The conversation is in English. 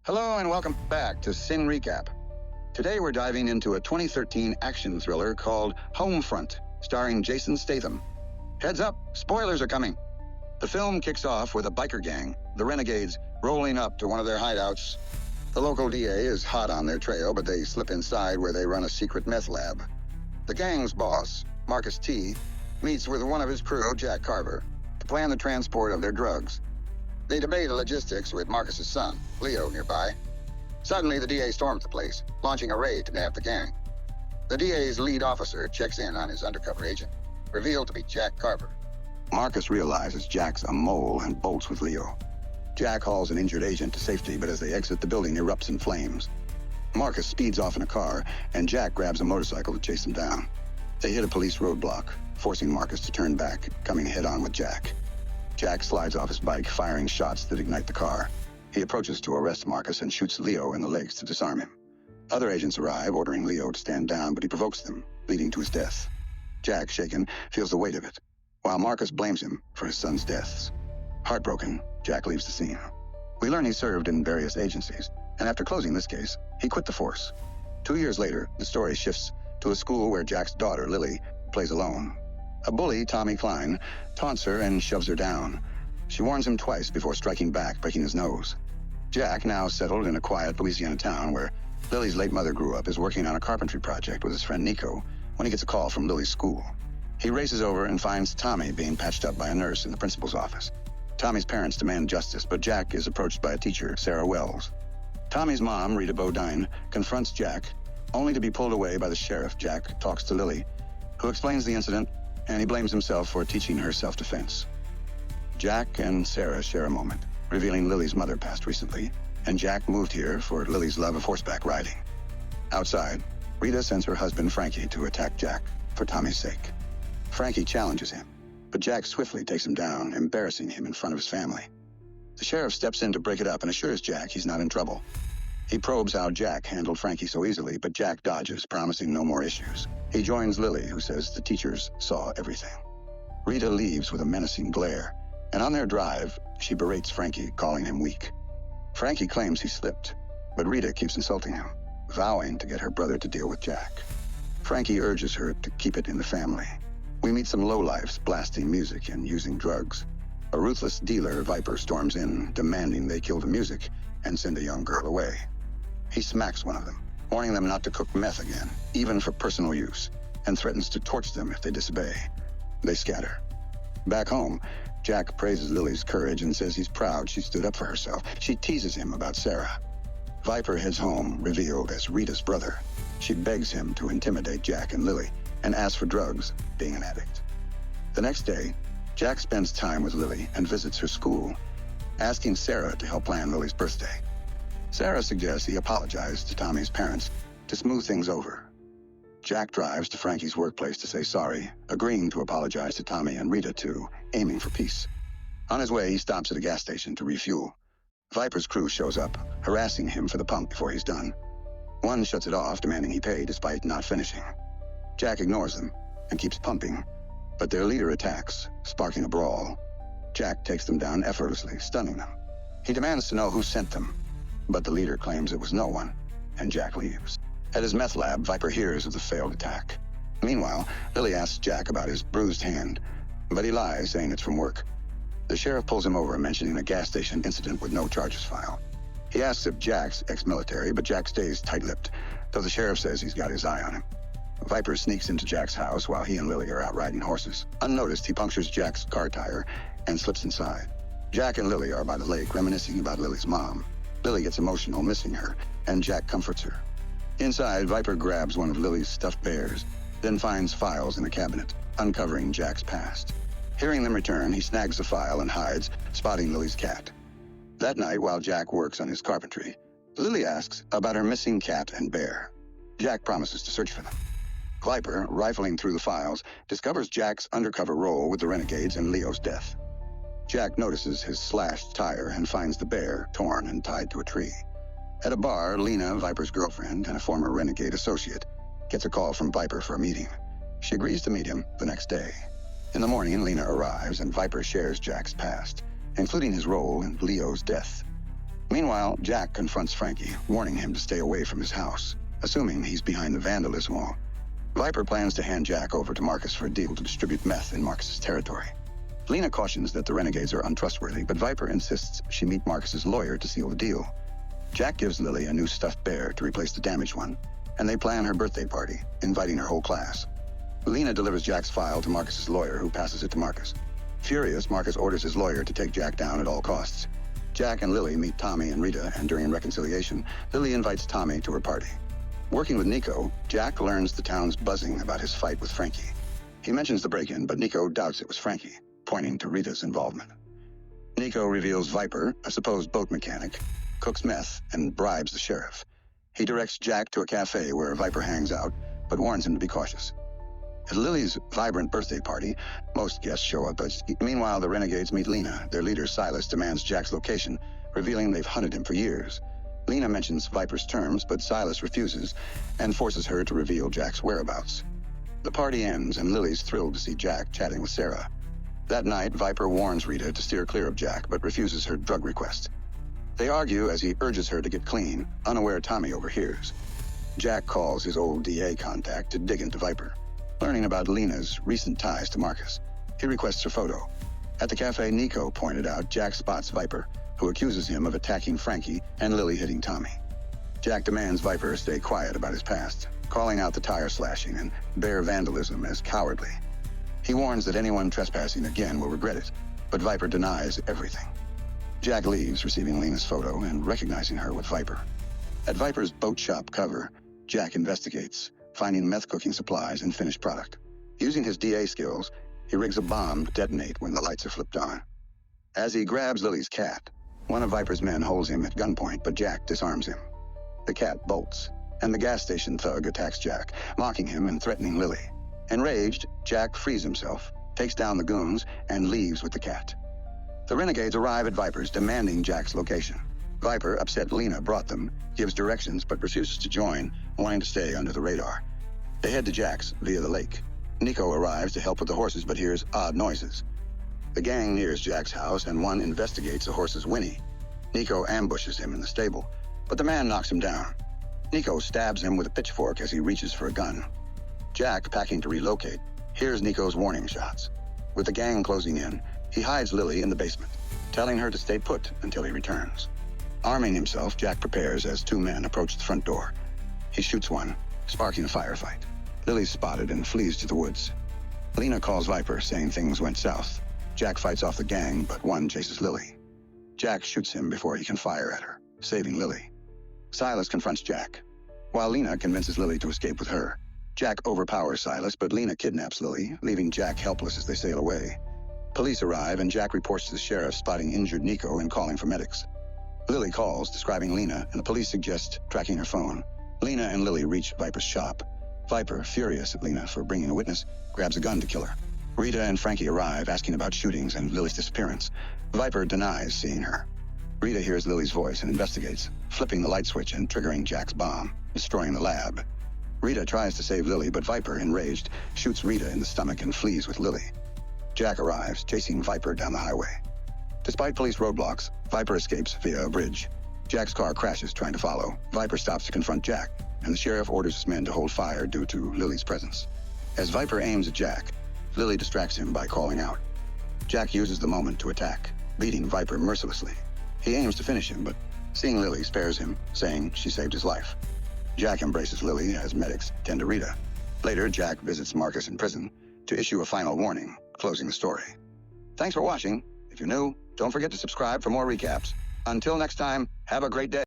Hello and welcome back to Sin Recap. Today we're diving into a 2013 action thriller called Homefront, starring Jason Statham. Heads up, spoilers are coming. The film kicks off with a biker gang, the Renegades, rolling up to one of their hideouts. The local DA is hot on their trail, but they slip inside where they run a secret meth lab. The gang's boss, Marcus T., meets with one of his crew, Jack Carver, to plan the transport of their drugs. They debate the logistics with Marcus's son, Leo, nearby. Suddenly, the DA storms the place, launching a raid to nab the gang. The DA's lead officer checks in on his undercover agent, revealed to be Jack Carver. Marcus realizes Jack's a mole and bolts with Leo. Jack hauls an injured agent to safety, but as they exit, the building erupts in flames. Marcus speeds off in a car, and Jack grabs a motorcycle to chase him down. They hit a police roadblock, forcing Marcus to turn back, coming head-on with Jack. Jack slides off his bike, firing shots that ignite the car. He approaches to arrest Marcus and shoots Leo in the legs to disarm him. Other agents arrive, ordering Leo to stand down, but he provokes them, leading to his death. Jack, shaken, feels the weight of it, while Marcus blames him for his son's deaths. Heartbroken, Jack leaves the scene. We learn he served in various agencies, and after closing this case, he quit the force. 2 years later, the story shifts to a school where Jack's daughter, Lily, plays alone. A bully, Tommy Klein, taunts her and shoves her down. She warns him twice before striking back, breaking his nose. Jack, now settled in a quiet Louisiana town where Lily's late mother grew up, is working on a carpentry project with his friend Nico when he gets a call from Lily's school. He races over and finds Tommy being patched up by a nurse in the principal's office. Tommy's parents demand justice, but Jack is approached by a teacher, Sarah Wells. Tommy's mom, Rita Bodine, confronts Jack, only to be pulled away by the sheriff. Jack talks to Lily, who explains the incident, and he blames himself for teaching her self-defense. Jack and Sarah share a moment, revealing Lily's mother passed recently, and Jack moved here for Lily's love of horseback riding. Outside, Rita sends her husband Frankie to attack Jack for Tommy's sake. Frankie challenges him, but Jack swiftly takes him down, embarrassing him in front of his family. The sheriff steps in to break it up and assures Jack he's not in trouble. He probes how Jack handled Frankie so easily, but Jack dodges, promising no more issues. He joins Lily, who says the teachers saw everything. Rita leaves with a menacing glare, and on their drive, she berates Frankie, calling him weak. Frankie claims he slipped, but Rita keeps insulting him, vowing to get her brother to deal with Jack. Frankie urges her to keep it in the family. We meet some lowlifes blasting music and using drugs. A ruthless dealer, Viper, storms in, demanding they kill the music and send a young girl away. He smacks one of them, warning them not to cook meth again, even for personal use, and threatens to torch them if they disobey. They scatter. Back home, Jack praises Lily's courage and says he's proud she stood up for herself. She teases him about Sarah. Viper heads home, revealed as Rita's brother. She begs him to intimidate Jack and Lily, and asks for drugs, being an addict. The next day, Jack spends time with Lily and visits her school, asking Sarah to help plan Lily's birthday. Sarah suggests he apologize to Tommy's parents to smooth things over. Jack drives to Frankie's workplace to say sorry, agreeing to apologize to Tommy and Rita too, aiming for peace. On his way, he stops at a gas station to refuel. Viper's crew shows up, harassing him for the pump before he's done. One shuts it off, demanding he pay despite not finishing. Jack ignores them and keeps pumping, but their leader attacks, sparking a brawl. Jack takes them down effortlessly, stunning them. He demands to know who sent them, but the leader claims it was no one, and Jack leaves. At his meth lab, Viper hears of the failed attack. Meanwhile, Lily asks Jack about his bruised hand, but he lies, saying it's from work. The sheriff pulls him over, mentioning a gas station incident with no charges filed. He asks if Jack's ex-military, but Jack stays tight-lipped, though the sheriff says he's got his eye on him. Viper sneaks into Jack's house while he and Lily are out riding horses. Unnoticed, he punctures Jack's car tire and slips inside. Jack and Lily are by the lake, reminiscing about Lily's mom. Lily gets emotional, missing her, and Jack comforts her. Inside, Viper grabs one of Lily's stuffed bears, then finds files in a cabinet, uncovering Jack's past. Hearing them return, he snags the file and hides, spotting Lily's cat. That night, while Jack works on his carpentry, Lily asks about her missing cat and bear. Jack promises to search for them. Viper, rifling through the files, discovers Jack's undercover role with the Renegades and Leo's death. Jack notices his slashed tire and finds the bear torn and tied to a tree. At a bar, Lena, Viper's girlfriend and a former Renegade associate, gets a call from Viper for a meeting. She agrees to meet him the next day. In the morning, Lena arrives and Viper shares Jack's past, including his role in Leo's death. Meanwhile, Jack confronts Frankie, warning him to stay away from his house, assuming he's behind the vandalism wall. Viper plans to hand Jack over to Marcus for a deal to distribute meth in Marcus's territory. Lena cautions that the renegades are untrustworthy, but Viper insists she meet Marcus's lawyer to seal the deal. Jack gives Lily a new stuffed bear to replace the damaged one, and they plan her birthday party, inviting her whole class. Lena delivers Jack's file to Marcus's lawyer, who passes it to Marcus. Furious, Marcus orders his lawyer to take Jack down at all costs. Jack and Lily meet Tommy and Rita, and during reconciliation, Lily invites Tommy to her party. Working with Nico, Jack learns the town's buzzing about his fight with Frankie. He mentions the break-in, but Nico doubts it was Frankie, pointing to Rita's involvement. Nico reveals Viper, a supposed boat mechanic, cooks meth and bribes the sheriff. He directs Jack to a cafe where Viper hangs out, but warns him to be cautious. At Lily's vibrant birthday party, most guests show up, but meanwhile the renegades meet Lena. Their leader, Silas, demands Jack's location, revealing they've hunted him for years. Lena mentions Viper's terms, but Silas refuses and forces her to reveal Jack's whereabouts. The party ends, and Lily's thrilled to see Jack chatting with Sarah. That night, Viper warns Rita to steer clear of Jack, but refuses her drug request. They argue as he urges her to get clean, unaware Tommy overhears. Jack calls his old DA contact to dig into Viper, learning about Lena's recent ties to Marcus. He requests her photo. At the cafe, Nico pointed out Jack spots Viper, who accuses him of attacking Frankie and Lily hitting Tommy. Jack demands Viper stay quiet about his past, calling out the tire slashing and bear vandalism as cowardly. He warns that anyone trespassing again will regret it, but Viper denies everything. Jack leaves, receiving Lena's photo and recognizing her with Viper. At Viper's boat shop cover, Jack investigates, finding meth cooking supplies and finished product. Using his DA skills, he rigs a bomb to detonate when the lights are flipped on. As he grabs Lily's cat, one of Viper's men holds him at gunpoint, but Jack disarms him. The cat bolts, and the gas station thug attacks Jack, mocking him and threatening Lily. Enraged, Jack frees himself, takes down the goons, and leaves with the cat. The renegades arrive at Viper's, demanding Jack's location. Viper, upset Lena brought them, gives directions but refuses to join, wanting to stay under the radar. They head to Jack's via the lake. Nico arrives to help with the horses but hears odd noises. The gang nears Jack's house and one investigates the horse's whinny. Nico ambushes him in the stable, but the man knocks him down. Nico stabs him with a pitchfork as he reaches for a gun. Jack, packing to relocate, hears Nico's warning shots. With the gang closing in, he hides Lily in the basement, telling her to stay put until he returns. Arming himself, Jack prepares as two men approach the front door. He shoots one, sparking a firefight. Lily's spotted and flees to the woods. Lena calls Viper, saying things went south. Jack fights off the gang, but one chases Lily. Jack shoots him before he can fire at her, saving Lily. Silas confronts Jack, while Lena convinces Lily to escape with her. Jack overpowers Silas, but Lena kidnaps Lily, leaving Jack helpless as they sail away. Police arrive, and Jack reports to the sheriff, spotting injured Nico and calling for medics. Lily calls, describing Lena, and the police suggest tracking her phone. Lena and Lily reach Viper's shop. Viper, furious at Lena for bringing a witness, grabs a gun to kill her. Rita and Frankie arrive, asking about shootings and Lily's disappearance. Viper denies seeing her. Rita hears Lily's voice and investigates, flipping the light switch and triggering Jack's bomb, destroying the lab. Rita tries to save Lily, but Viper, enraged, shoots Rita in the stomach and flees with Lily. Jack arrives, chasing Viper down the highway. Despite police roadblocks, Viper escapes via a bridge. Jack's car crashes trying to follow. Viper stops to confront Jack, and the sheriff orders his men to hold fire due to Lily's presence. As Viper aims at Jack, Lily distracts him by calling out. Jack uses the moment to attack, beating Viper mercilessly. He aims to finish him, but seeing Lily spares him, saying she saved his life. Jack embraces Lily as medics tend to Rita. Later, Jack visits Marcus in prison to issue a final warning, closing the story. Thanks for watching. If you're new, don't forget to subscribe for more recaps. Until next time, have a great day.